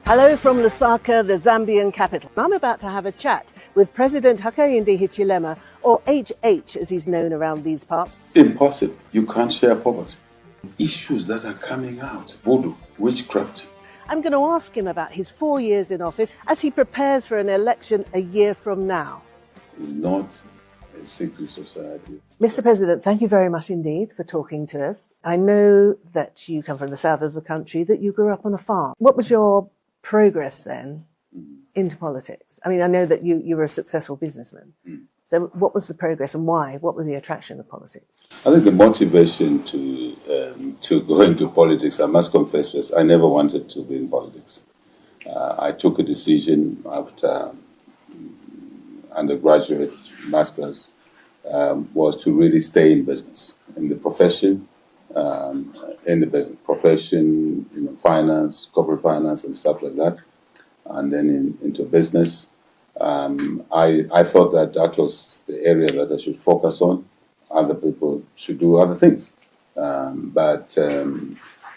Hello from Lusaka, the Zambian capital. I'm about to have a chat with President Hakainde Hichilema, or HH as he's known around these parts. Impossible. You can't share poverty. Issues that are coming out, voodoo, witchcraft. I'm going to ask him about his 4 years in office as he prepares for an election a year from now. It's not a secret society. Mr. President, thank you very much indeed for talking to us. I know that you come from the south of the country, that you grew up on a farm. What was your progress then into politics? I mean, I know that you were a successful businessman. So what was the progress and why? What was the attraction of politics? I think the motivation to go into politics, I must confess first, I never wanted to be in politics. I took a decision after undergraduate, master's, was to really stay in business, in the profession, in the business profession, finance, corporate finance and stuff like that, and then into business. I thought that was the area that I should focus on. Other people should do other things. But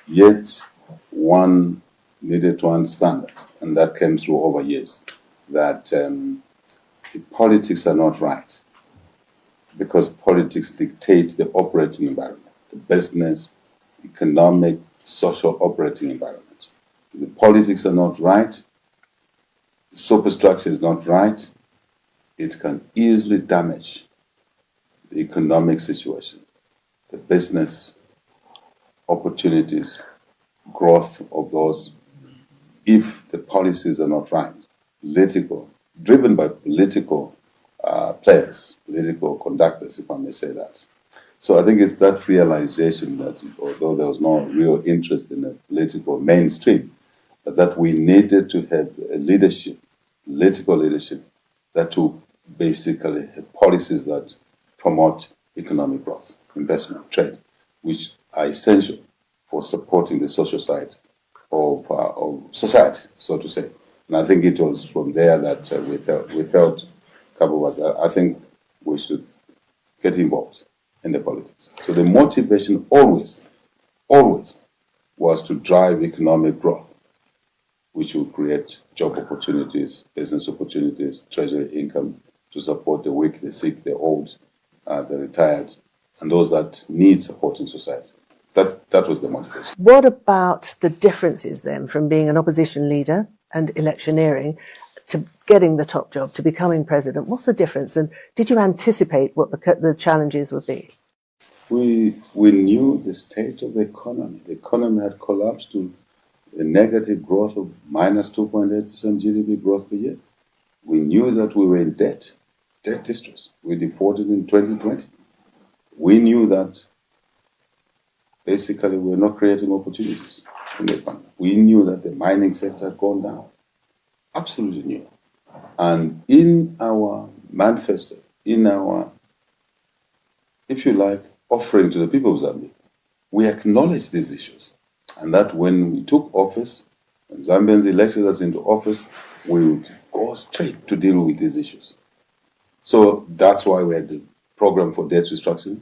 yet one needed to understand that, and that came through over years, that the politics are not right, because politics dictate the operating environment, the business, economic, social operating environment. The politics are not right, the superstructure is not right, it can easily damage the economic situation, the business opportunities, growth of those, if the policies are not right, driven by political players, political conductors, if I may say that. So I think it's that realization that, although there was no real interest in the political mainstream, but that we needed to have a leadership, political leadership, that will basically have policies that promote economic growth, investment, trade, which are essential for supporting the social side of society, so to say. And I think it was from there that we felt, a couple of us, I think we should get involved in the politics. So the motivation always was to drive economic growth, which will create job opportunities, business opportunities, treasury income to support the weak, the sick, the old, the retired, and those that need support in society. That was the motivation. What about the differences then from being an opposition leader and electioneering to getting the top job, to becoming president? What's the difference? And did you anticipate what the challenges would be? We knew the state of the economy. The economy had collapsed to a negative growth of minus 2.8% GDP growth per year. We knew that we were in debt distress. We defaulted in 2020. We knew that basically we're not creating opportunities in the economy. We knew that the mining sector had gone down. Absolutely knew. And in our manifesto, in our, if you like, offering to the people of Zambia, we acknowledge these issues. And that when we took office, when Zambians elected us into office, we would go straight to deal with these issues. So that's why we had the program for debt restructuring.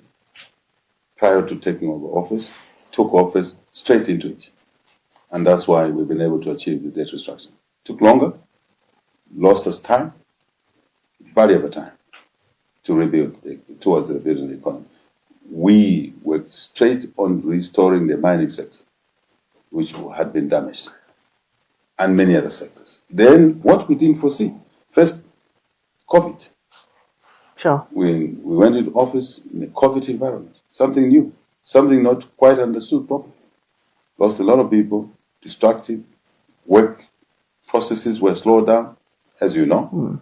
Prior to taking over office, took office straight into it. And that's why we've been able to achieve the debt restructuring. Took longer, lost us time, body of a time, to rebuild, towards rebuilding the economy. We worked straight on restoring the mining sector, which had been damaged, and many other sectors. Then what we didn't foresee, first, COVID. Sure. We went into office in a COVID environment, something new, something not quite understood properly. Lost a lot of people, distracted, work processes were slowed down, as you know.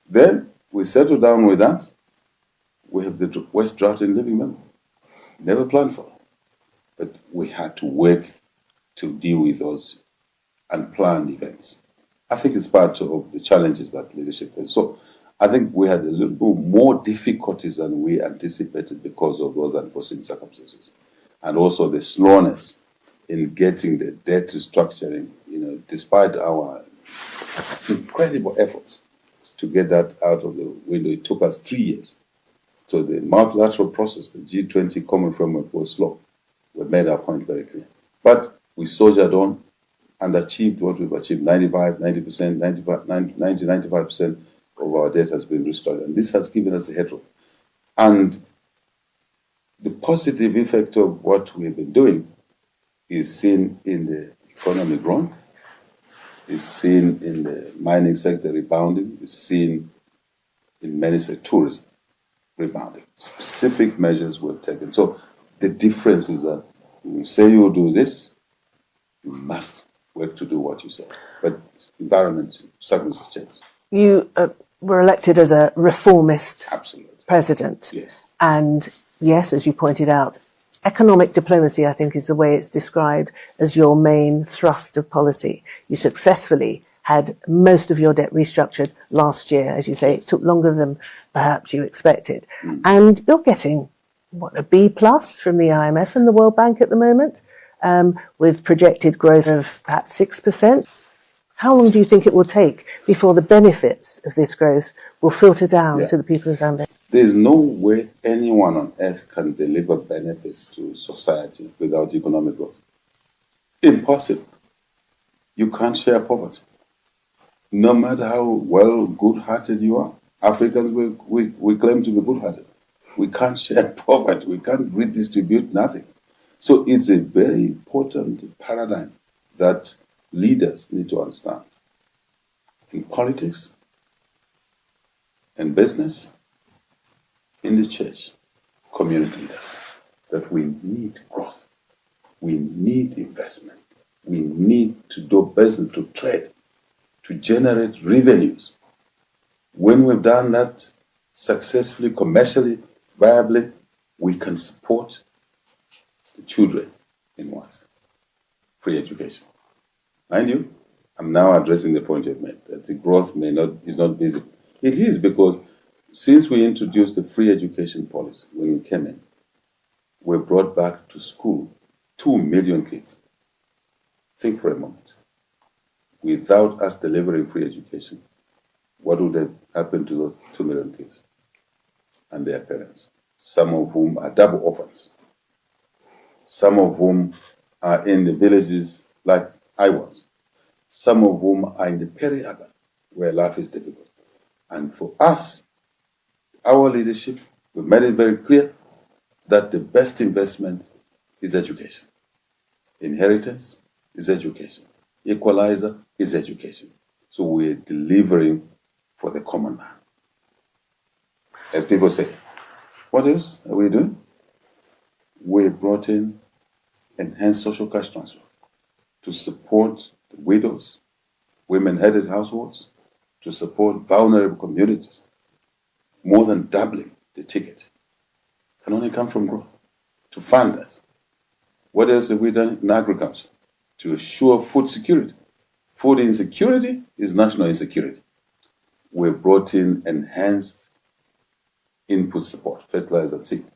Then we settled down with that. We have the West Drought in living memory. Never planned for it. But we had to work to deal with those unplanned events. I think it's part of the challenges that leadership has. So I think we had a little more difficulties than we anticipated because of those unforeseen circumstances. And also the slowness in getting the debt restructuring, despite our incredible efforts to get that out of the window. It took us 3 years. So the multilateral process, the G20 common framework was slow. We made our point very clear. But we soldiered on and achieved what we've achieved. 95, 90%, 95, 90, 95% of our debt has been restored. And this has given us the headroom. And the positive effect of what we've been doing is seen in the economy growing, is seen in the mining sector rebounding, is seen in many sectors, tourism rebounding. Specific measures were taken. So the difference is that when you say you do this, you must work to do what you say. But environment, circumstances change. You were elected as a reformist Absolutely. president. Yes. And yes, as you pointed out, economic diplomacy, I think, is the way it's described as your main thrust of policy. You successfully had most of your debt restructured last year. As you say, it took longer than perhaps you expected. And you're getting, a B plus from the IMF and the World Bank at the moment, with projected growth of perhaps 6%. How long do you think it will take before the benefits of this growth will filter down to the people of Zambia? There is no way anyone on earth can deliver benefits to society without economic growth. Impossible. You can't share poverty. No matter how well good-hearted you are. Africans, we claim to be good-hearted. We can't share poverty. We can't redistribute nothing. So it's a very important paradigm that leaders need to understand. In politics, in business, in the church, community leaders, that we need growth. We need investment. We need to do business, to trade, to generate revenues. When we've done that successfully, commercially, viably, we can support the children in what? Free education. Mind you, I'm now addressing the point you've made, that the growth is not visible. It is because since we introduced the free education policy when we came in, we brought back to school 2 million kids. Think for a moment. Without us delivering free education, what would have happened to those 2 million kids and their parents? Some of whom are double orphans. Some of whom are in the villages like I was. Some of whom are in the peri-urban where life is difficult. And for us, our leadership, we made it very clear that the best investment is education. Inheritance is education. Equalizer is education. So we're delivering for the common man. As people say, what else are we doing? We brought in enhanced social cash transfer to support the widows, women-headed households, to support vulnerable communities. More than doubling the ticket can only come from growth. To fund us. What else have we done in agriculture? To assure food security. Food insecurity is national insecurity. We brought in enhanced input support, fertilizer and seed.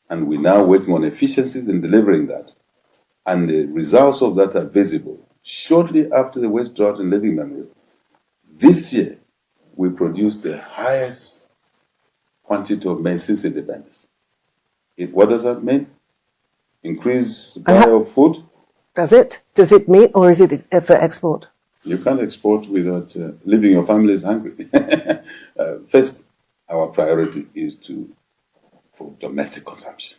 And we're now working on efficiencies in delivering that. And the results of that are visible. Shortly after the West drought in living memory, this year we produced the highest quantity of maize since independence. What does that mean? Increased supply of food. Does it? Does it mean, or is it for export? You can't export without leaving your families hungry. First, our priority is for domestic consumption.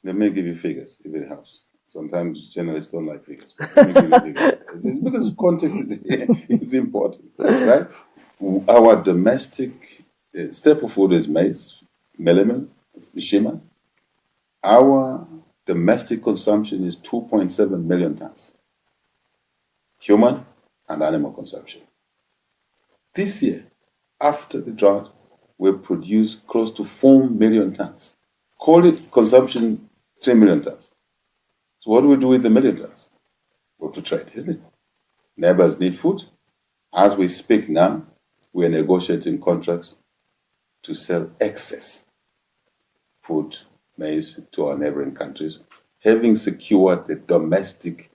Let me give you figures, if it helps. Sometimes journalists don't like figures. But let me give you figures. It's because context is important, right? Our domestic staple food is maize, melamine, mishima. Our domestic consumption is 2.7 million tons. Human and animal consumption. This year, after the drought, we produced close to 4 million tons. Call it consumption 3 million tons. So what do we do with the million tons? Go to trade, isn't it? Neighbors need food. As we speak now, we are negotiating contracts to sell excess food, maize, to our neighboring countries, having secured the domestic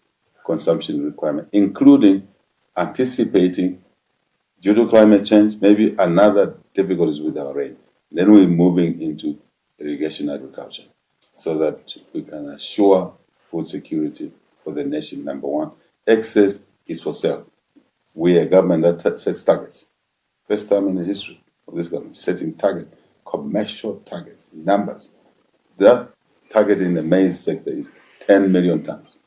consumption requirement, including anticipating, due to climate change, maybe another difficulties with our rain. Then we're moving into irrigation agriculture so that we can assure food security for the nation, number one. Excess is for sale. We are a government that sets targets. First time in the history of this government, setting targets, commercial targets, numbers. That target in the maize sector is 10 million tons.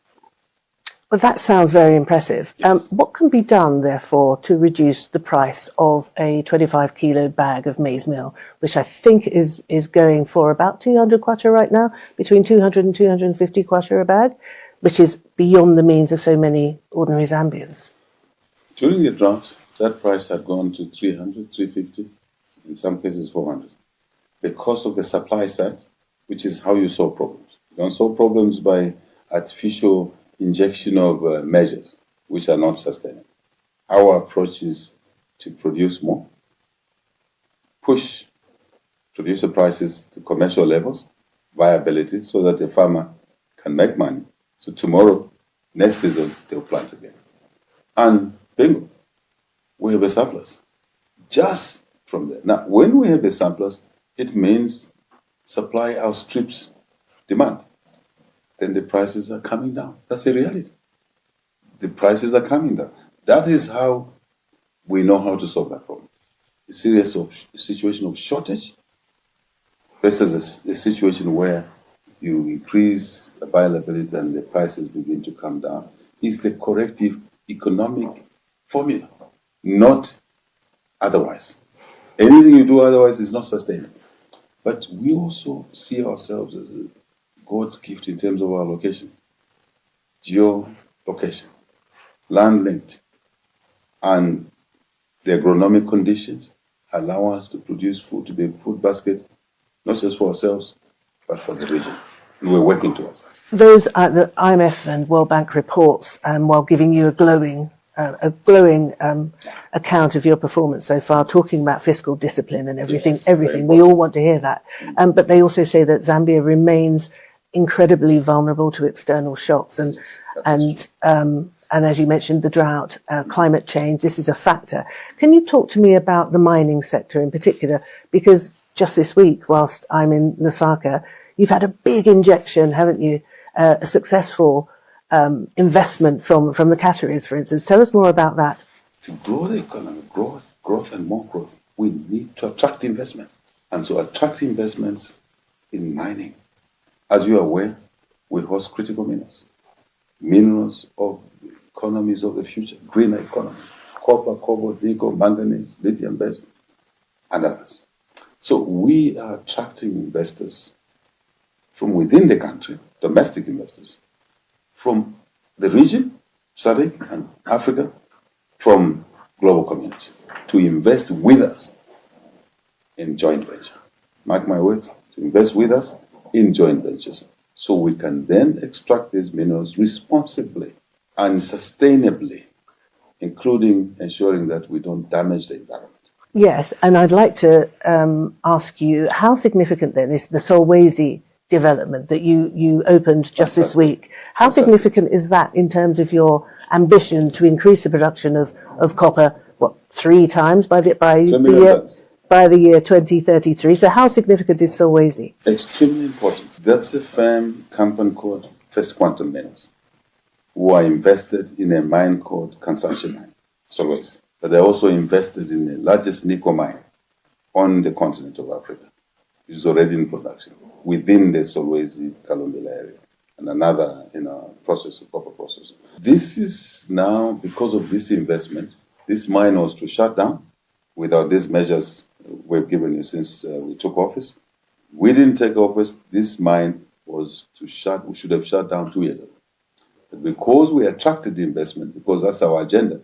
Well, that sounds very impressive. Yes. What can be done, therefore, to reduce the price of a 25-kilo bag of maize meal, which I think is going for about 200 kwacha right now, between 200 and 250 kwacha a bag, which is beyond the means of so many ordinary Zambians? During the drought, that price had gone to 300, 350, in some cases 400. Because of the supply side, which is how you solve problems. You don't solve problems by artificial injection of measures which are not sustainable. Our approach is to produce more, push producer prices to commercial levels, viability, so that the farmer can make money. So tomorrow, next season, they'll plant again. And bingo, we have a surplus. Just from there. Now, when we have a surplus, it means supply outstrips demand. Then the prices are coming down. That's the reality. The prices are coming down. That is how we know how to solve that problem. A situation of shortage versus a situation where you increase availability and the prices begin to come down is the corrective economic formula, not otherwise. Anything you do otherwise is not sustainable. But we also see ourselves as God's gift in terms of our location, geolocation, land length, and the agronomic conditions allow us to produce food, to be a food basket, not just for ourselves, but for the region. And we're working towards that. Those are the IMF and World Bank reports, while giving you a glowing account of your performance so far, talking about fiscal discipline and everything. Yes, everything. We all want to hear that. But they also say that Zambia remains incredibly vulnerable to external shocks, and as you mentioned, the drought, climate change. This is a factor. Can you talk to me about the mining sector in particular? Because just this week, whilst I'm in Lusaka, you've had a big injection, haven't you? A successful investment from the Qataris, for instance. Tell us more about that. To grow the economy, growth and more growth, we need to attract investment. And so attract investments in mining. As you are aware, we host critical minerals of the economies of the future, greener economies, copper, cobalt, nickel, manganese, lithium-based, and others. So we are attracting investors from within the country, domestic investors, from the region, SADC and Africa, from global community, to invest with us in joint venture. Mark my words, to invest with us in joint ventures, so we can then extract these minerals responsibly and sustainably, including ensuring that we don't damage the environment. Yes, and I'd like to ask you, how significant then is the Solwezi development that you opened just this week? How significant is that in terms of your ambition to increase the production of copper, 3 times by the year 2033? So how significant is Solwezi? Extremely important. That's a firm company called First Quantum Minerals, who are invested in a mine called Consumption Mine, Solwezi. But they're also invested in the largest nickel mine on the continent of Africa, which is already in production within the Solwezi Kalumbila area, and another copper processor. This is now, because of this investment, this mine was to shut down without these measures we've given you since we took office. We didn't take office. This mine was we should have shut down 2 years ago. But because we attracted the investment, because that's our agenda,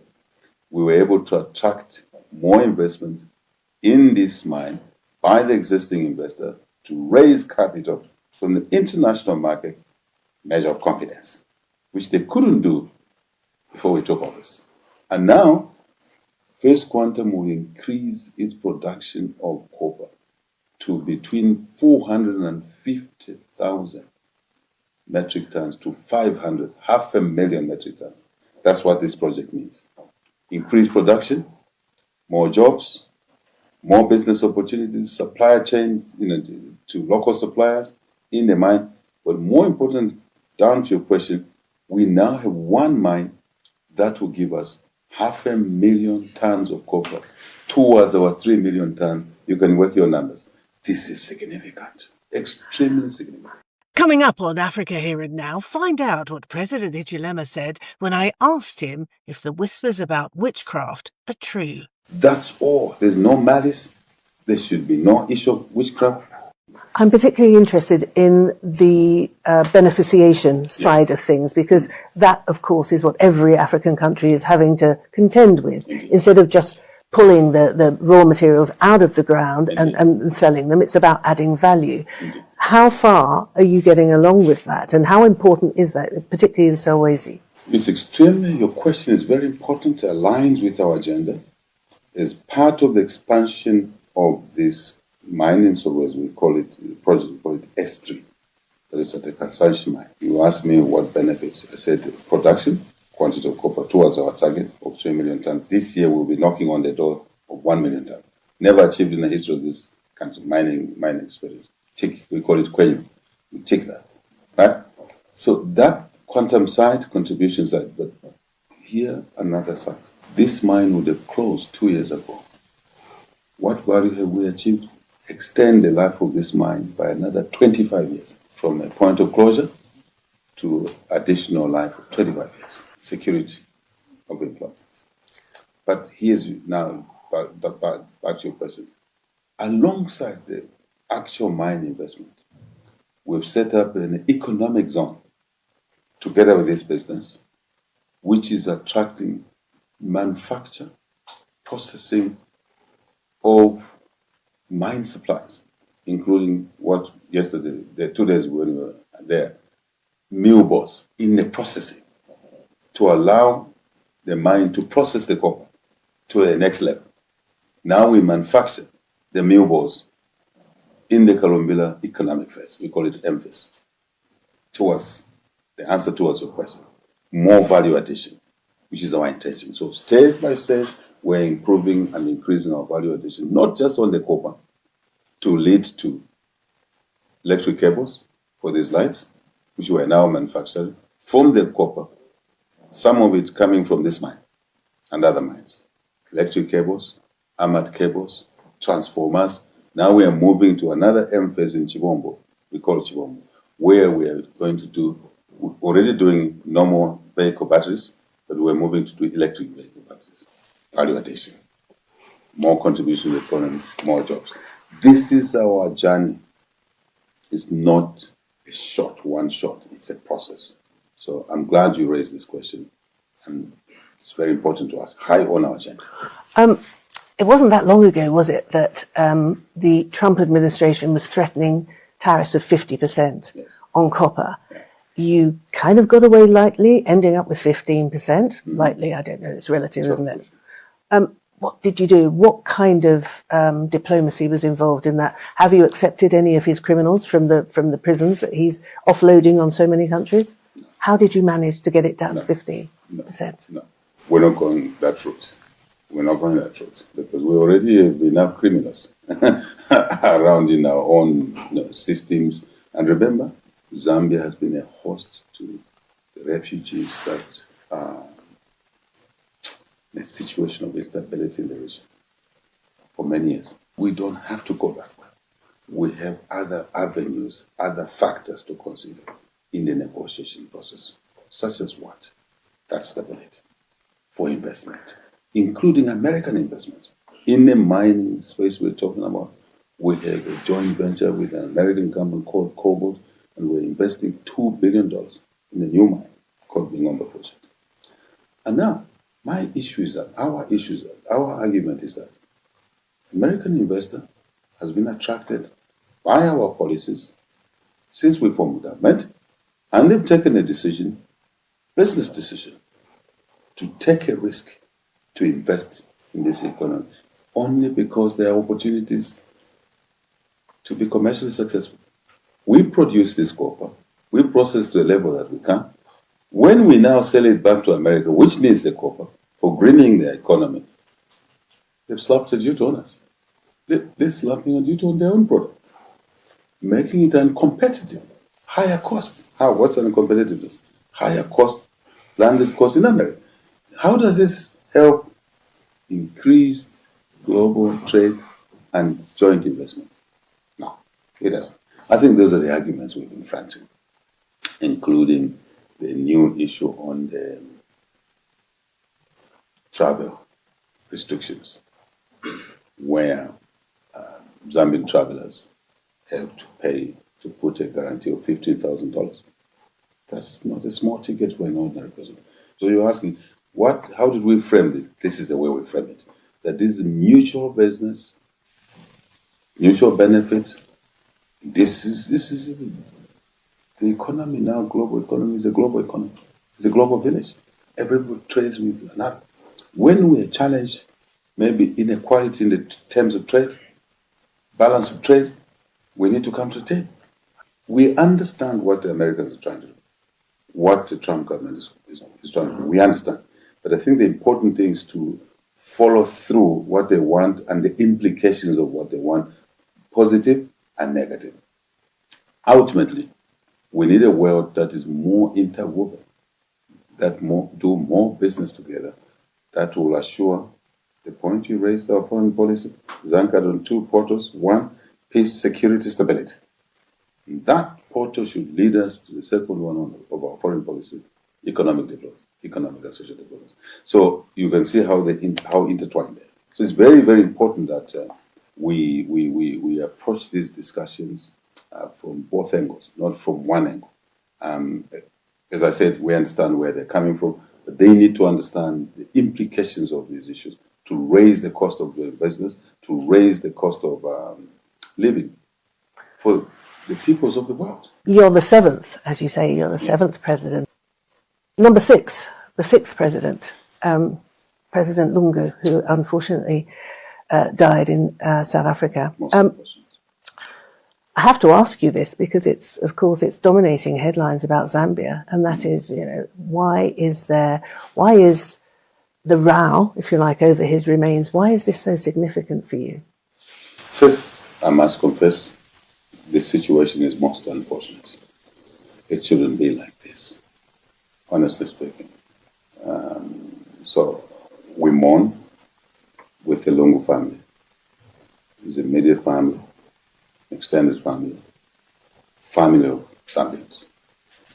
we were able to attract more investment in this mine by the existing investor to raise capital from the international market, measure of confidence, which they couldn't do before we took office. And now, First Quantum will increase its production of copper to between 450,000 metric tons to 500,000 metric tons. That's what this project means. Increased production, more jobs, more business opportunities, supply chains to local suppliers in the mine. But more important, down to your question, we now have one mine That will give us 500,000 tons of copper towards our 3 million tons. You can work your numbers. This is significant, extremely significant. Coming up on Africa Here and Now, find out what President Hichilema said when I asked him if the whispers about witchcraft are true. That's all. There's no malice. There should be no issue of witchcraft. I'm particularly interested in the beneficiation side of things, because that, of course, is what every African country is having to contend with. Instead of just pulling the raw materials out of the ground and selling them, it's about adding value. How far are you getting along with that, and how important is that, particularly in Solwezi? It's extremely, your question is very important, aligns with our agenda. As part of the expansion of this mining, so as we call it, the project, we call it S3, that is at the Kansanshi mine. You asked me what benefits. I said production, quantity of copper towards our target of 3 million tons. This year we'll be knocking on the door of 1 million tons. Never achieved in the history of this country, mining experience. Tick, we call it Kwenyu. We tick that, right? So that quantum side, contribution side, but here another side. This mine would have closed 2 years ago. What value have we achieved? Extend the life of this mine by another 25 years, from a point of closure to additional life of 25 years. Security of employment. But here's now back to your question. Alongside the actual mine investment, we've set up an economic zone together with this business, which is attracting manufacture, processing of mine supplies, including what yesterday, the 2 days when we were there, mill bores in the processing to allow the mine to process the copper to the next level. Now we manufacture the mill bores in the Kalumbila economic phase. We call it M-phase. Towards the answer towards your question, more value addition, which is our intention. So stage by stage, we're improving and increasing our value addition, not just on the copper, to lead to electric cables for these lights, which we are now manufacturing from the copper, some of it coming from this mine and other mines. Electric cables, armored cables, transformers. Now we are moving to another M-phase in Chibombo, we call it Chibombo, where we are going to do, we're already doing normal vehicle batteries, but we're moving to do electric vehicle batteries. Value addition, more contribution to the economy, more jobs. This is our journey. It's not a one shot, it's a process. So I'm glad you raised this question, and it's very important to us, high on our agenda. It wasn't that long ago, was it, that the Trump administration was threatening tariffs of 50% on copper? Yeah. You kind of got away lightly, ending up with 15%. Lightly, I don't know, it's relative, isn't it? What did you do? What kind of diplomacy was involved in that? Have you accepted any of his criminals from the prisons that he's offloading on so many countries? No. How did you manage to get it down to 15%? No, we're not going that route. We're not going that route because we already have enough criminals around in our own systems. And remember, Zambia has been a host to the refugees that are in a situation of instability in the region for many years. We don't have to go that way. We have other avenues, other factors to consider in the negotiation process, such as what? That stability for investment, including American investments. In the mining space we're talking about, we have a joint venture with an American company called Cobalt, and we're investing $2 billion in a new mine called the Ngombe project. And now, our argument is that American investor has been attracted by our policies since we formed government, and they've taken a decision, business decision, to take a risk to invest in this economy only because there are opportunities to be commercially successful. We produce this copper, we process to a level that we can. When we now sell it back to America, which needs the copper for greening the economy, they've slapped a duty on us. They're slapping a duty on their own product, making it uncompetitive. Higher cost. What's uncompetitiveness? Higher cost, landed cost in America. How does this help increase global trade and joint investment? No, it doesn't. I think those are the arguments we've been fronting, including the new issue on the travel restrictions, where Zambian travelers have to pay to put a guarantee of $15,000. That's not a small ticket for an ordinary person. So you're asking, how did we frame this? This is the way we frame it. That this is mutual business, mutual benefits. This is the economy now. Global economy is a global economy. It's a global village. Everybody trades with another. When we are challenged, maybe inequality in the terms of trade, balance of trade, we need to come to the table. We understand what the Americans are trying to do, what the Trump government is trying to do. We understand. But I think the important thing is to follow through what they want and the implications of what they want, positive and negative. Ultimately, we need a world that is more interwoven, that do more business together, that will assure the point you raised, our foreign policy is anchored on two portals. One, peace, security, stability. That portal should lead us to the second one of our foreign policy, economic development, economic and social development. So you can see how intertwined they are. So it's very, very important that we approach these discussions from both angles, not from one angle. As I said, we understand where they're coming from, but they need to understand the implications of these issues to raise the cost of doing business, to raise the cost of living for the peoples of the world. You're the seventh, as you say, you're the seventh president. Number six, the sixth president, President Lungu, who unfortunately died in South Africa. I have to ask you this because it's dominating headlines about Zambia, and that is, why is the row, if you like, over his remains, why is this so significant for you? First, I must confess, this situation is most unfortunate. It shouldn't be like this, honestly speaking. So we mourn with the Lungu family, his immediate family, extended family, family of Zambians.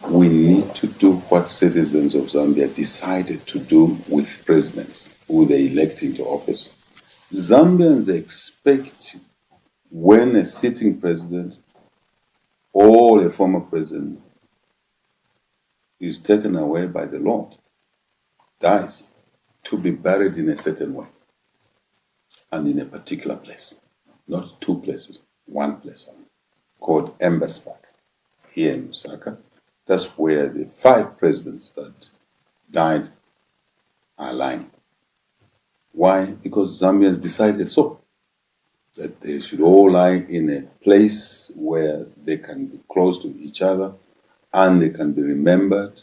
We need to do what citizens of Zambia decided to do with presidents who they elect into office. Zambians expect when a sitting president or a former president is taken away by the Lord, dies, to be buried in a certain way and in a particular place, not two places, one place called Embassy Park here in Lusaka. That's where the 5 presidents that died are lying. Why? Because Zambians decided so, that they should all lie in a place where they can be close to each other and they can be remembered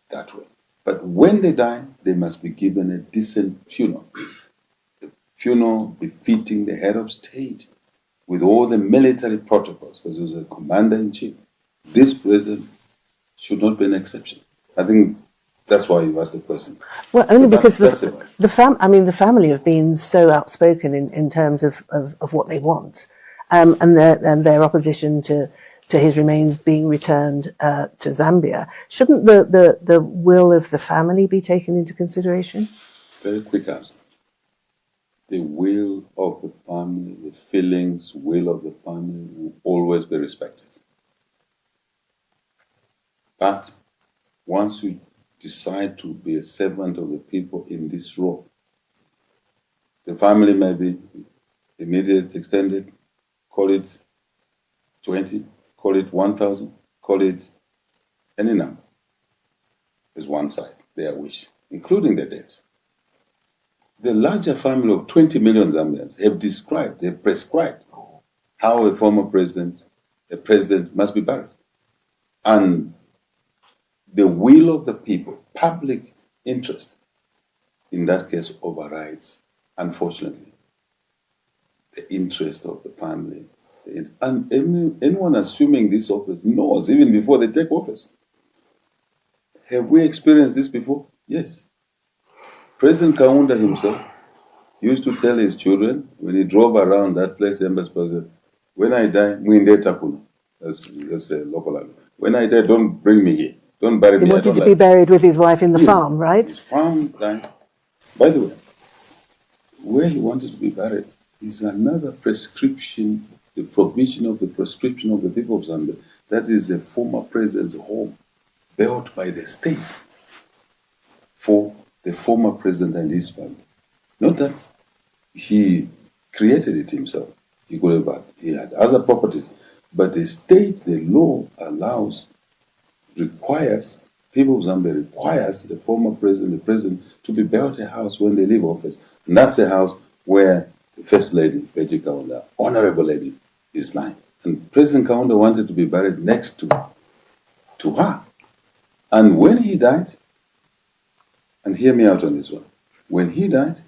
that way. But when they die, they must be given a decent funeral. A funeral befitting the head of state with all the military protocols, because he was a commander-in-chief. This president should not be an exception. I think that's why you asked the question. Well, only because the family have been so outspoken in terms of what they want, and their opposition to his remains being returned to Zambia. Shouldn't the will of the family be taken into consideration? Very quick answer. The will of the family, the feelings, will of the family will always be respected. But once you decide to be a servant of the people in this role, the family may be immediate, extended, call it 20, call it 1,000, call it any number. Is one side, their wish, including the dead. The larger family of 20 million Zambians have prescribed how a former president, a president must be buried. And the will of the people, public interest, in that case overrides, unfortunately, the interest of the family. And anyone assuming this office knows, even before they take office. Have we experienced this before? Yes. President Kaunda himself used to tell his children when he drove around that place, Embassy, when I die, Mwinde Takuna. That's a local language. When I die, don't bring me here. Don't bury me. He wanted to be buried with his wife in the farm, right? His farm died. By the way, where he wanted to be buried is another prescription, the provision of the prescription of the people of Zambia. That is the former president's home, built by the state for the former president and his family. Not that he created it himself. He could have, he had other properties. But the state, the law allows, requires, people of Zambia requires the former president, the president, to be built a house when they leave office. And that's the house where the First Lady, Beji Kaunda, Honorable Lady, is lying. And President Kaunda wanted to be buried next to her. And when he died, and hear me out on this one, when he died,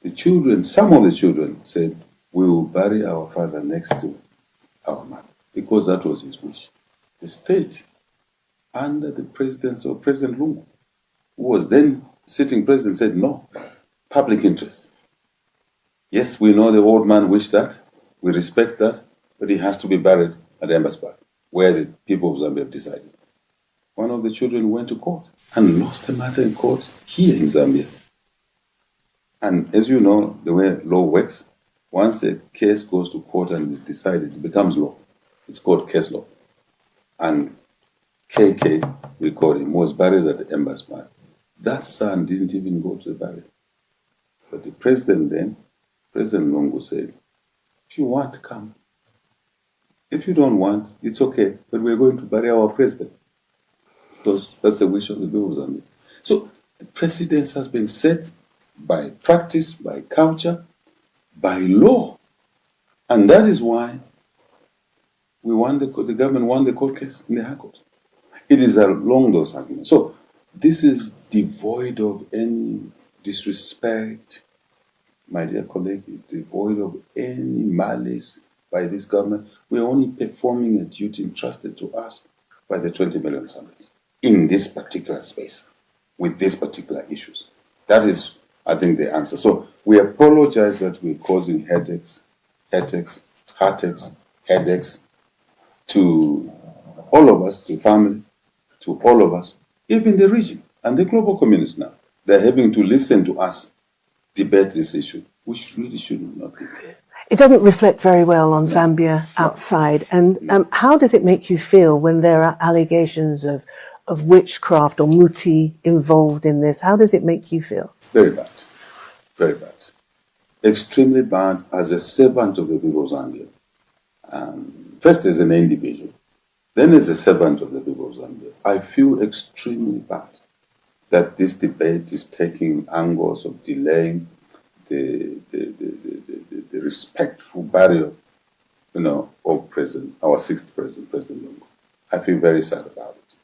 the children, some of the children said, we will bury our father next to our mother, because that was his wish. The state, under the presidency of President Lungu, who was then sitting president, said no, public interest. Yes, we know the old man wished that, we respect that, but he has to be buried at Embassy Park, where the people of Zambia have decided. One of the children went to court and lost the matter in court here in Zambia. And as you know, the way law works, once a case goes to court and is decided, it becomes law. It's called case law. And KK, we call him, was buried at the Embassy Park. That son didn't even go to the burial. But the president then, President Lungu, said, if you want to come, if you don't want, it's okay, but we're going to bury our president. Because that's the wish of the people of Zambia. So the precedence has been set by practice, by culture, by law. And that is why we won the government won the court case in the High Court. It is along those arguments. So this is devoid of any disrespect, my dear colleague, is devoid of any malice by this government. We are only performing a duty entrusted to us by the 20 million Zambians in this particular space, with these particular issues. That is, I think, the answer. So we apologize that we're causing heartaches, headaches to all of us, to family, to all of us, even the region and the global communities now. They're having to listen to us debate this issue, which really should not be there. It doesn't reflect very well on Zambia outside. And how does it make you feel when there are allegations of witchcraft or muti involved in this? How does it make you feel? Very bad. Very bad. Extremely bad as a servant of the people of Zambia. First as an individual, then as a servant of the people of Zambia. I feel extremely bad that this debate is taking angles of delaying the respectful burial, of our sixth president, President Lungu. I feel very sad about it.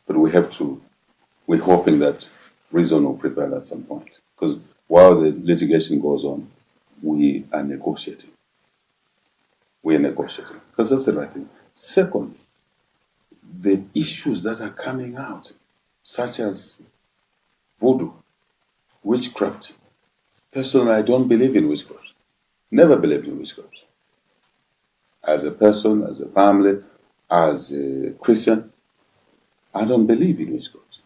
But we're hoping that reason will prevail at some point. Because while the litigation goes on, we are negotiating. Because that's the right thing. Second, the issues that are coming out, such as voodoo, witchcraft. Personally, I don't believe in witchcraft. Never believed in witchcraft. As a person, as a family, as a Christian, I don't believe in witchcraft.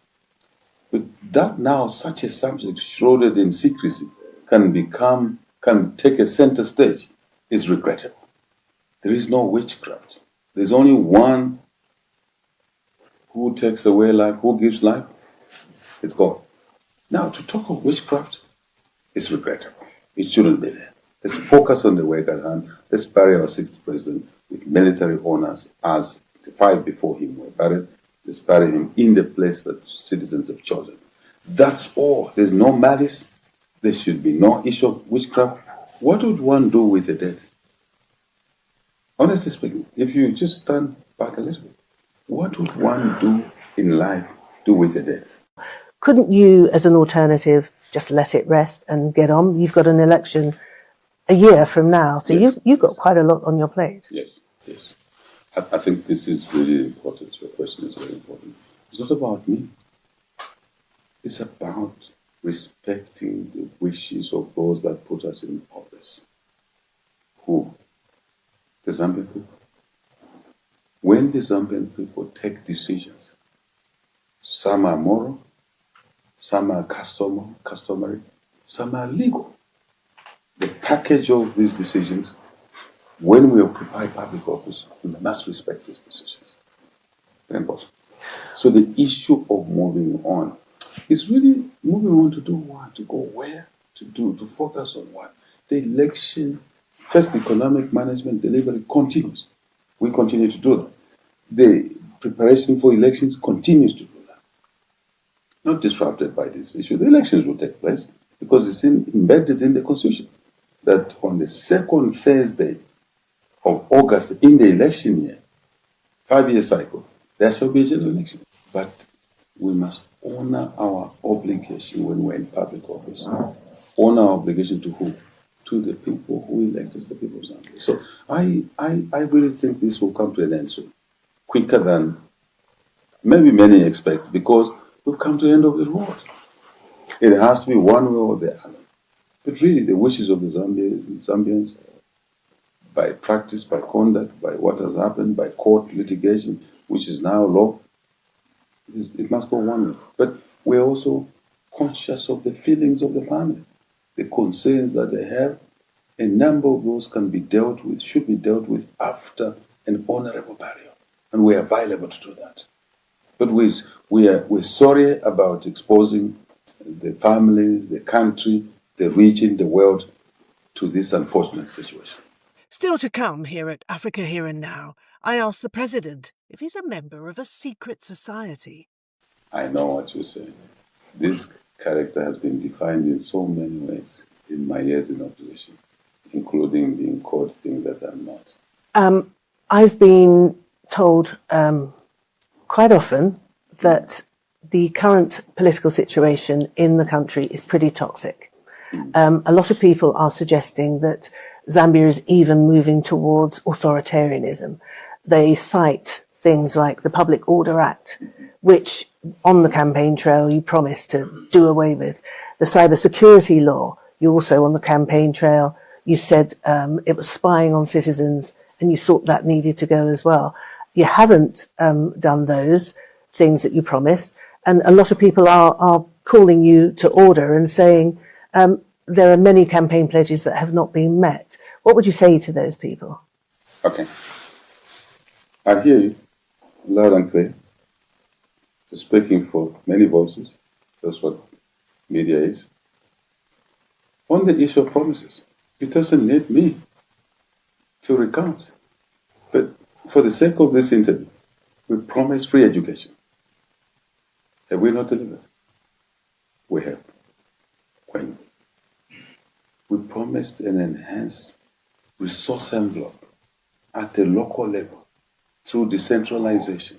But that now, such a subject shrouded in secrecy, can take a center stage, is regrettable. There is no witchcraft. There's only one who takes away life, who gives life. It's God. Now, to talk of witchcraft is regrettable. It shouldn't be there. Let's focus on the work at hand. Let's bury our sixth president with military honors as the five before him were buried. Let's bury him in the place that citizens have chosen. That's all. There's no malice. There should be no issue of witchcraft. What would one do with the dead? Honestly speaking, if you just stand back a little bit, what would one do in life, do with the dead? Couldn't you, as an alternative, just let it rest and get on? You've got an election a year from now, so Yes. you've got quite a lot on your plate. Yes. I think this is really important. Your question is very important. It's not about me. It's about respecting the wishes of those that put us in office. Who? The Zambian people. When the Zambian people take decisions, some are moral, some are customary, some are legal. The package of these decisions, when we occupy public office, we must respect these decisions. Very important. So the issue of moving on is really moving on to do what? To go where? To focus on what? The election, first economic management delivery continues. We continue to do that. The preparation for elections continues to do that. Not disrupted by this issue. The elections will take place because it's embedded in the Constitution that on the second Thursday of August in the election year, 5-year cycle, there shall be a general election. But we must honor our obligation when we're in public office. Honor our obligation to who? To the people who elect us, the people of Zambia. So I really think this will come to an end soon, quicker than maybe many expect, because we've come to the end of the road. It has to be one way or the other. But really, the wishes of the Zambians, by practice, by conduct, by what has happened, by court litigation, which is now law, it must go one way. But we're also conscious of the feelings of the family, the concerns that they have. A number of those can be dealt with, should be dealt with after an honorable burial. And we're available to do that. But we're sorry about exposing the family, the country, the region, the world to this unfortunate situation. Still to come here at Africa Here and Now, I asked the President if he's a member of a secret society. I know what you're saying. This character has been defined in so many ways in my years in opposition, including being called things that I'm not. I've been told quite often that the current political situation in the country is pretty toxic. A lot of people are suggesting that Zambia is even moving towards authoritarianism. They cite things like the Public Order Act, which on the campaign trail you promised to do away with. The cybersecurity law, you also on the campaign trail, you said it was spying on citizens and you thought that needed to go as well. You haven't done those things that you promised. And a lot of people are calling you to order and saying there are many campaign pledges that have not been met. What would you say to those people? Okay. I hear you loud and clear. You're speaking for many voices. That's what media is. On the issue of promises, it doesn't need me to recount. But for the sake of this interview, we promised free education. Have we not delivered? We have. When? We promised an enhanced resource envelope at the local level through decentralization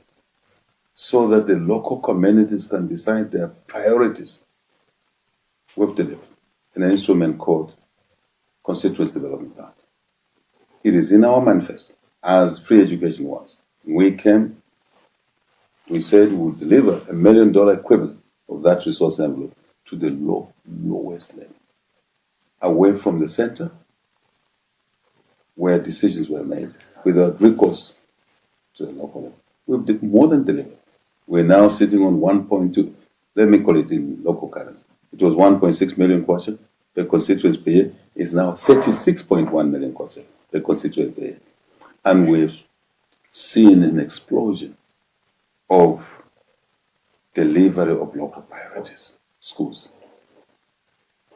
so that the local communities can decide their priorities. We've delivered an instrument called Constituency Development Plan. It is in our manifesto, as free education was. We came, we said we would deliver $1 million equivalent of that resource envelope to the lowest level, away from the center, where decisions were made without recourse to the local level. We've more than delivered. We're now sitting on 1.2, let me call it in local currency. It was 1.6 million kwacha per constituency per year. It's now 36.1 million kwacha per constituency per year. And we've seen an explosion of delivery of local priorities, schools,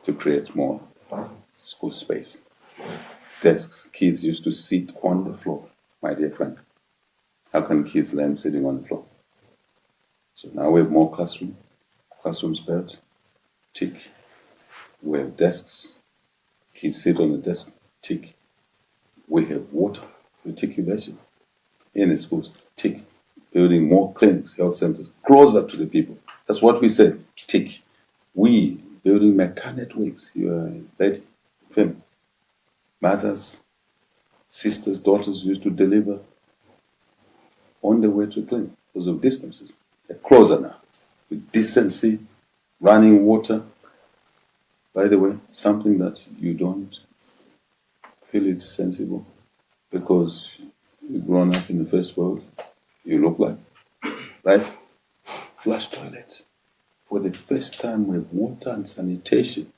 to create more school space. Desks, kids used to sit on the floor, my dear friend. How can kids learn sitting on the floor? So now we have more classrooms built, tick. We have desks, kids sit on the desk, tick. We have water reticulation in the schools, tick. Building more clinics, health centers, closer to the people. That's what we said, tick. We building maternity wigs. You are a lady, femme. Mothers, sisters, daughters used to deliver on the way to the clinic because of distances. They're closer now, with decency running water. By the way, something that you don't feel it's sensible because you've grown up in the first world, you look like, right? Flush toilets. For the first time, we have water and sanitation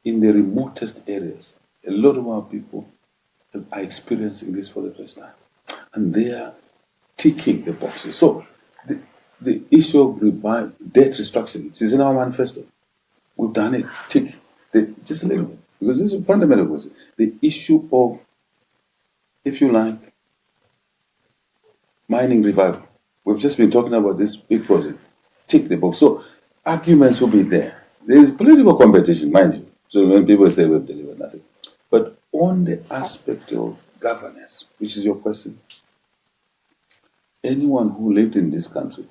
in the remotest areas. A lot of our people are experiencing this for the first time. And they are ticking the boxes. So the issue of debt restructuring, it is in our manifesto. We've done it. Tick. Just a little bit. Because this is a fundamental question. The issue of, if you like, mining revival. We've just been talking about this big project. Tick the box. So arguments will be there. There is political competition, mind you. So when people say we've delivered nothing. But on the aspect of governance, which is your question, anyone who lived in this country,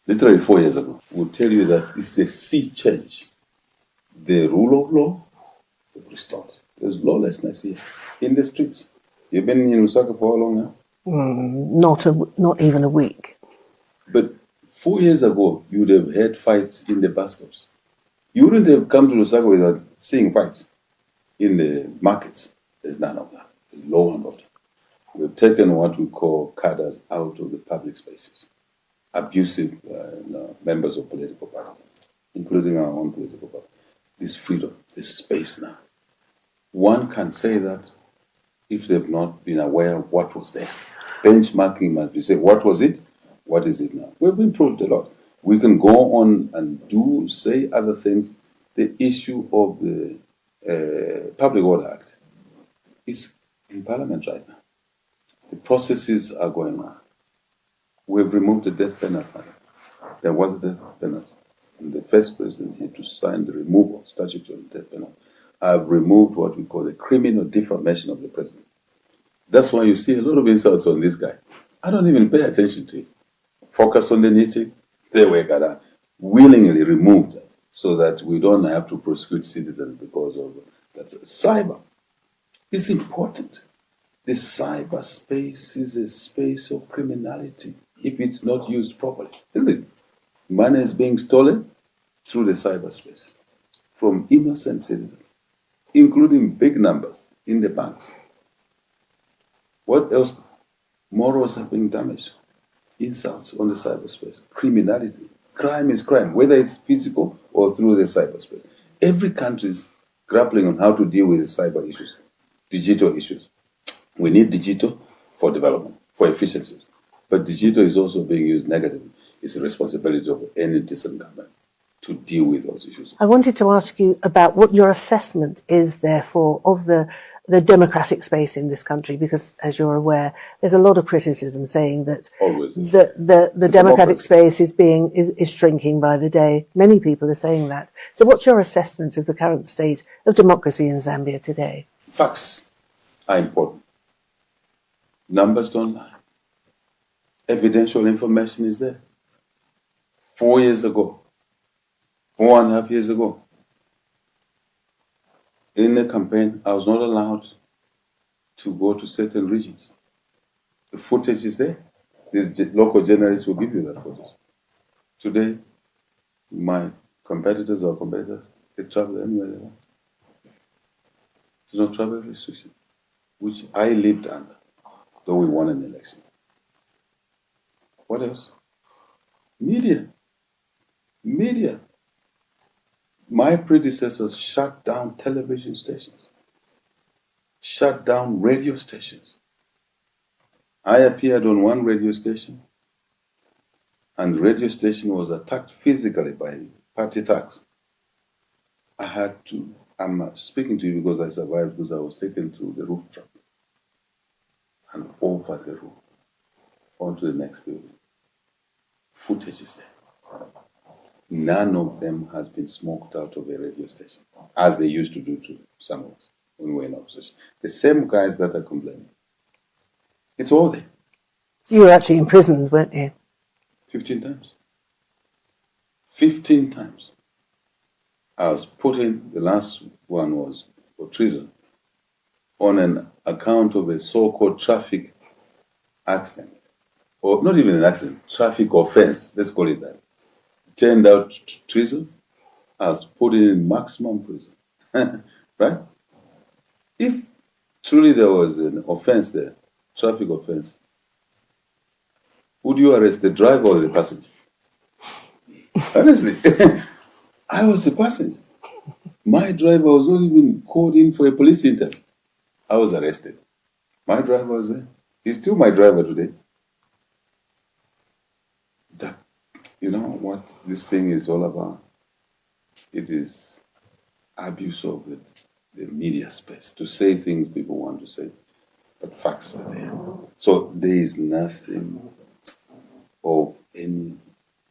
literally 4 years ago, will tell you that it's a sea change. The rule of law is restored. There's lawlessness here in the streets. You've been in Lusaka for how long now? Not even a week. But 4 years ago, you would have had fights in the bus stops. You wouldn't have come to Lusaka without seeing fights in the markets. There's none of that. There's law and order. We've taken what we call cadres out of the public spaces. Abusive members of political parties, including our own political party. This freedom, this space now. One can say that if they've not been aware of what was there. Benchmarking must be said, what was it? What is it now? We've improved a lot. We can go on and say other things. The issue of the Public Order Act is in Parliament right now. The processes are going on. We've removed the death penalty. There was a death penalty. And the first president here to sign the removal statute of the death penalty. I've removed what we call the criminal defamation of the president. That's why you see a lot of insults on this guy. I don't even pay attention to it. Focus on the nitty. They were gonna willingly remove that so that we don't have to prosecute citizens because of that's cyber. It's important. The cyberspace is a space of criminality if it's not used properly, isn't it? Money is being stolen through the cyberspace from innocent citizens, including big numbers in the banks. What else? Morals are being damaged. Insults on the cyberspace. Criminality. Crime is crime, whether it's physical or through the cyberspace. Every country is grappling on how to deal with the cyber issues, digital issues. We need digital for development, for efficiencies. But digital is also being used negatively. It's the responsibility of any decent government to deal with those issues. I wanted to ask you about what your assessment is, therefore, of the democratic space in this country, because, as you're aware, there's a lot of criticism saying that the democratic space is shrinking by the day. Many people are saying that. So what's your assessment of the current state of democracy in Zambia today? Facts are important. Numbers don't lie. Evidential information is there. 4 years ago, 4.5 years ago, in the campaign, I was not allowed to go to certain regions. The footage is there. The local journalists will give you that footage. Today, my competitors or competitors, they travel anywhere they want. There's no travel restriction, which I lived under, though we won an election. What else? Media. My predecessors shut down television stations, shut down radio stations. I appeared on one radio station, and the radio station was attacked physically by party thugs. I'm speaking to you because I survived, because I was taken to the roof trap and over the roof onto the next building. Footage is there. None of them has been smoked out of a radio station, as they used to do to some of us when we were in opposition. The same guys that are complaining. It's all there. You were actually imprisoned, weren't you? 15 times. 15 times. I was put in, the last one was for treason, on an account of a so-called traffic accident. Or not even an accident, traffic offense, let's call it that. turned out treason, has put it in maximum prison. Right? If truly there was an offense there, traffic offense, would you arrest the driver or the passenger? Honestly, I was the passenger. My driver was not even called in for a police interview. I was arrested. My driver was there. He's still my driver today. That, you know what this thing is all about? It is abuse of the media space to say things people want to say, but facts are there. So there is nothing of any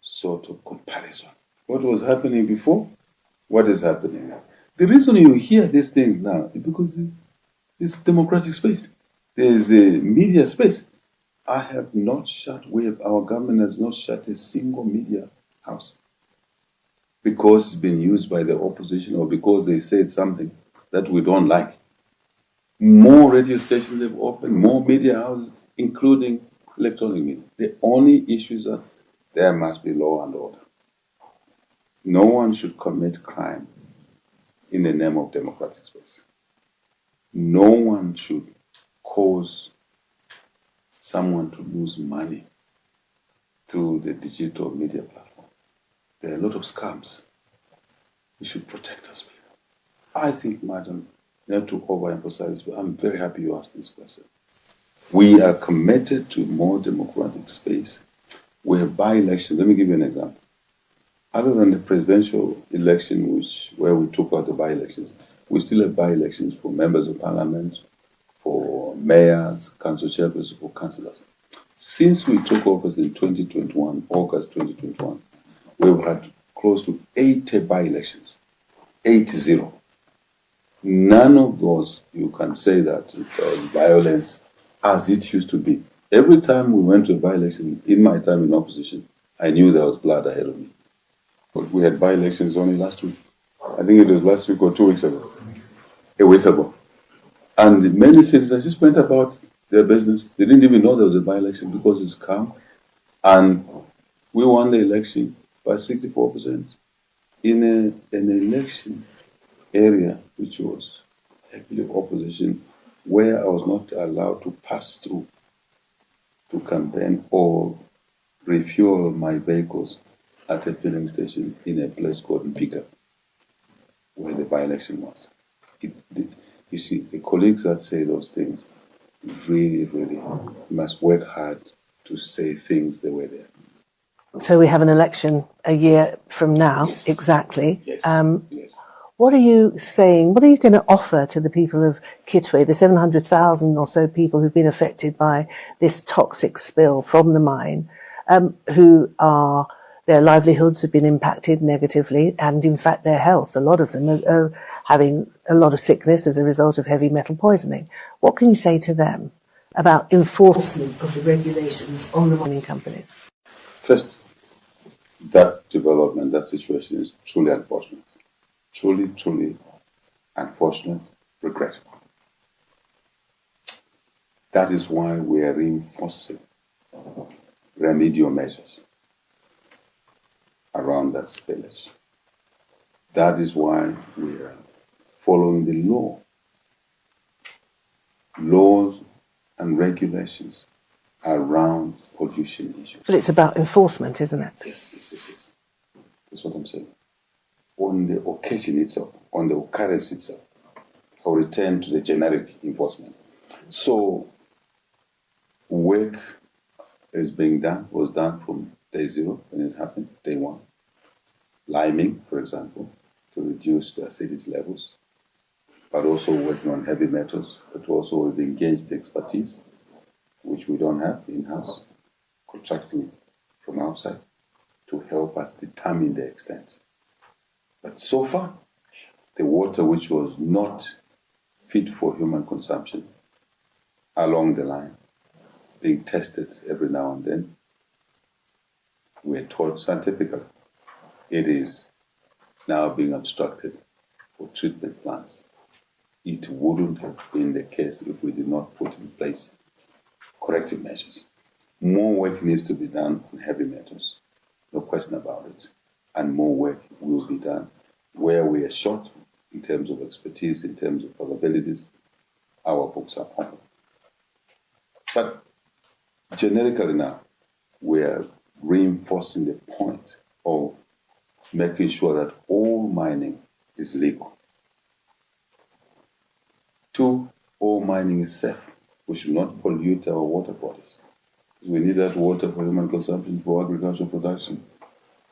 sort of comparison. What was happening before? What is happening now? The reason you hear these things now is because it's democratic space. There is a media space. I have not shut, our government has not shut a single media house because it's been used by the opposition or because they said something that we don't like. More radio stations have opened, more media houses, including electronic media. The only issues are there must be law and order. No one should commit crime in the name of democratic space. No one should cause someone to lose money through the digital media platform. There are a lot of scams. We should protect us. I think, madam, not to overemphasize, but I'm very happy you asked this question. We are committed to more democratic space where by-elections, let me give you an example. Other than the presidential election, where we took out the by-elections, we still have by-elections for members of parliament, for mayors, council chairpersons, for councillors. Since we took office in 2021, August 2021, we've had close to 80 by-elections. 80. None of those you can say that it was violence as it used to be. Every time we went to a by-election, in my time in opposition, I knew there was blood ahead of me. But we had by-elections only last week. I think it was last week or 2 weeks ago. A week ago. And many citizens just went about their business. They didn't even know there was a by-election because it's calm. And we won the election by 64% in an election area which was heavily opposition, where I was not allowed to pass through to campaign or refuel my vehicles at a filling station in a place called Mpika, where the by-election was. You see, the colleagues that say those things really must work hard to say things the way they are. So we have an election a year from now, Yes. Exactly. Yes. Yes. What are you saying? What are you going to offer to the people of Kitwe, the 700,000 or so people who've been affected by this toxic spill from the mine, their livelihoods have been impacted negatively, and in fact their health? A lot of them are having a lot of sickness as a result of heavy metal poisoning. What can you say to them about enforcement of the regulations on the mining companies? First, that development, that situation is truly unfortunate. Truly unfortunate, regrettable. That is why we are reinforcing remedial measures around that spillage. That is why we are following the laws and regulations around pollution issues. But it's about enforcement, isn't it? Yes. That's what I'm saying. On the occasion itself, on the occurrence itself, I'll return to the generic enforcement. So, work was done from day zero when it happened, day one. Liming, for example, to reduce the acidity levels, but also working on heavy metals, but also we've engaged expertise, which we don't have in-house, contracting from outside to help us determine the extent. But so far, the water which was not fit for human consumption along the line, being tested every now and then, we're told scientifically it is now being obstructed for treatment plants. It wouldn't have been the case if we did not put in place corrective measures. More work needs to be done on heavy metals, no question about it. and more work will be done. Where we are short in terms of expertise, in terms of capabilities, our books are open. But generically now, we are reinforcing the point of making sure that all mining is legal. 2, all mining is safe. We should not pollute our water bodies. We need that water for human consumption, for agricultural production.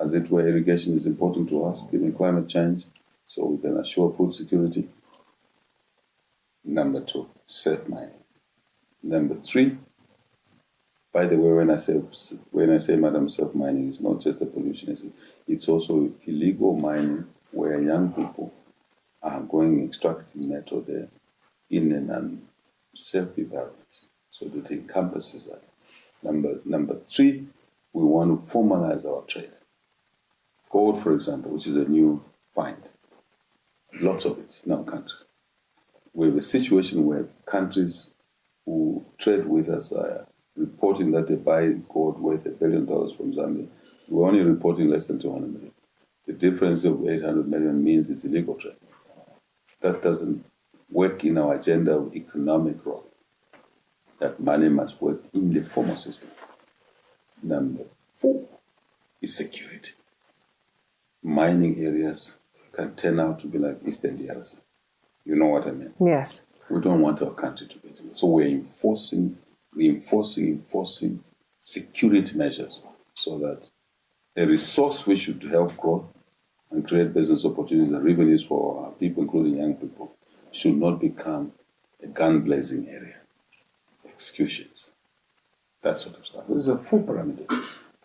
As it were, irrigation is important to us, given climate change, so we can assure food security. Number 2, safe mining. Number 3, by the way, when I say, Madam, safe mining, it's not just a pollution issue. It's also illegal mining where young people are going extracting metal there in an unsafe environments. So that encompasses that. Number 3, we want to formalize our trade. Gold, for example, which is a new find, lots of it in our country. We have a situation where countries who trade with us are reporting that they buy gold worth $1 billion from Zambia. We're only reporting less than 200 million. The difference of 800 million means it's illegal trade. That doesn't work in our agenda of economic growth. That money must work in the formal system. Number 4 is security. Mining areas can turn out to be like Eastern DRC. You know what I mean? Yes. We don't want our country to get it. So we're enforcing security measures so that a resource which should help grow and create business opportunities and revenues for our people, including young people, should not become a gun-blazing area. Executions, that sort of stuff. These are 4 parameters.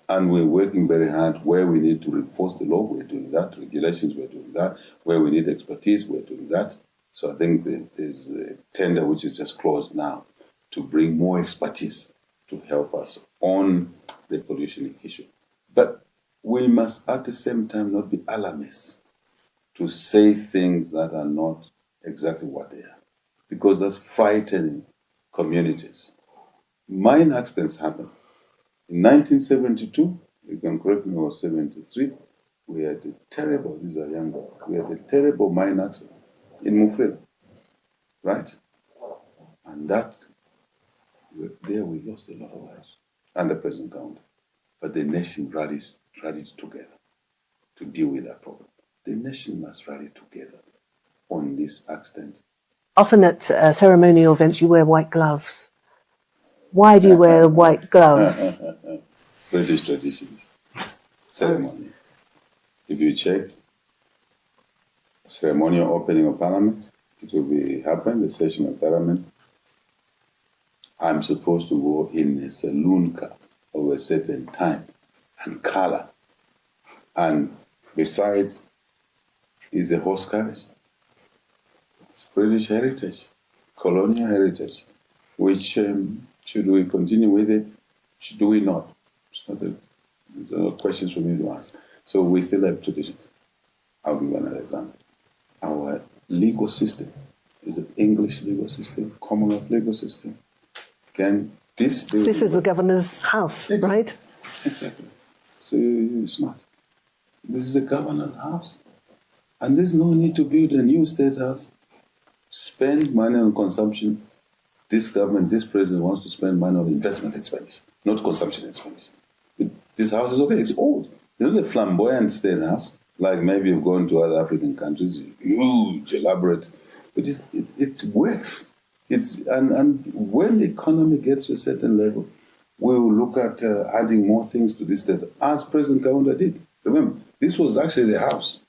And we're working very hard where we need to reinforce the law, we're doing that. Regulations, we're doing that. Where we need expertise, we're doing that. So I think there's a tender which is just closed now to bring more expertise to help us on the pollution issue. But we must at the same time not be alarmists to say things that are not exactly what they are, because that's frightening communities. Mine accidents happen. In 1972, you can correct me, or 73, we had a terrible, these are young guys, we had a terrible mine accident in Mufreda, right? And that, there we lost a lot of lives under present count. But the nation rallied together to deal with that problem. The nation must rally together on this accident. Often at ceremonial events, you wear white gloves. Why do you wear white gloves? British traditions, ceremony. If you check, ceremonial opening of Parliament, it will happen, the session of Parliament. I'm supposed to go in a saloon car of a certain time and color. And besides, is a horse carriage. It's British heritage, colonial heritage, which should we continue with it? Should we not? It's not questions for me to ask. So we still have tradition. I'll give you another example. Our legal system is an English legal system, Commonwealth legal system. Can this be... This is the governor's house, exactly. Right? Exactly. So you're smart. This is a governor's house. And there's no need to build a new state house. Spend money on consumption. This government, this president wants to spend money on investment expenditure, not consumption expenditure. This house is okay, it's old. It's not a flamboyant state house, like maybe you've gone to other African countries, huge, elaborate, but it works. And when the economy gets to a certain level, we will look at adding more things to this state, as President Kaunda did. Remember, this was actually the house,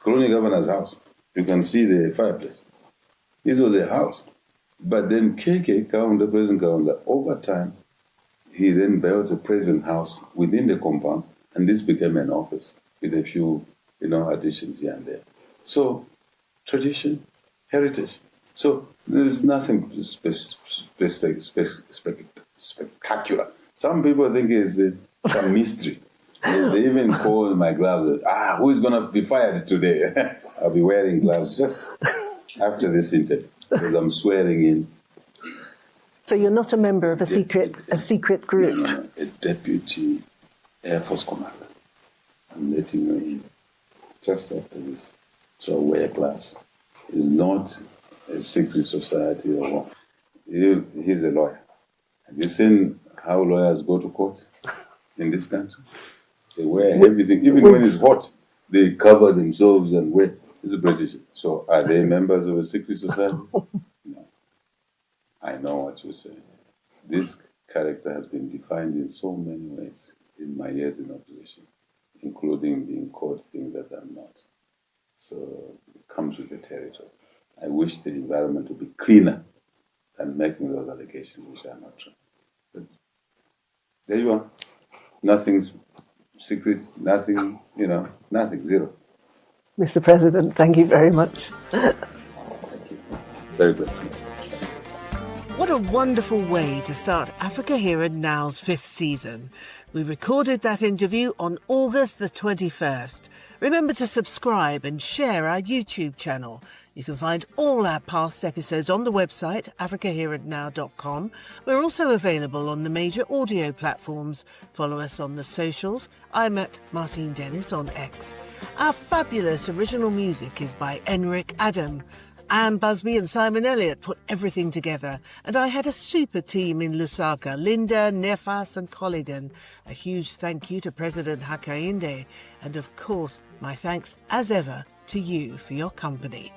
colonial governor's house. You can see the fireplace. This was the house. But then President Kaunda, over time, he then built a president's house within the compound, and this became an office with a few, additions here and there. So, tradition, heritage. So there is nothing spectacular. Some people think it's some mystery. They even call my gloves, who is going to be fired today? I'll be wearing gloves just after this interview, because I'm swearing in. So you're not a member of a secret group? No, a deputy Air Force commander. I'm letting you in just after this. So wear gloves. It's not a secret society or what. He's a lawyer. Have you seen how lawyers go to court in this country? They wear everything, even when it's hot, they cover themselves and wear. It's British. So are they members of a secret society? No. I know what you're saying. This character has been defined in so many ways in my years in opposition, including being called things that I'm not. So it comes with the territory. I wish the environment to be cleaner than making those allegations, which are not true. But there you are. Nothing's secret, nothing, nothing, zero. Mr. President, thank you very much. Thank you. Very good. What a wonderful way to start Africa Here and Now's 5th season. We recorded that interview on August the 21st. Remember to subscribe and share our YouTube channel. You can find all our past episodes on the website, africahereandnow.com. We're also available on the major audio platforms. Follow us on the socials. I'm at Martine Dennis on X. Our fabulous original music is by Enric Adam. Anne Busby and Simon Elliott put everything together, and I had a super team in Lusaka, Linda, Nefas and Colligan. A huge thank you to President Hakainde, and of course my thanks as ever to you for your company.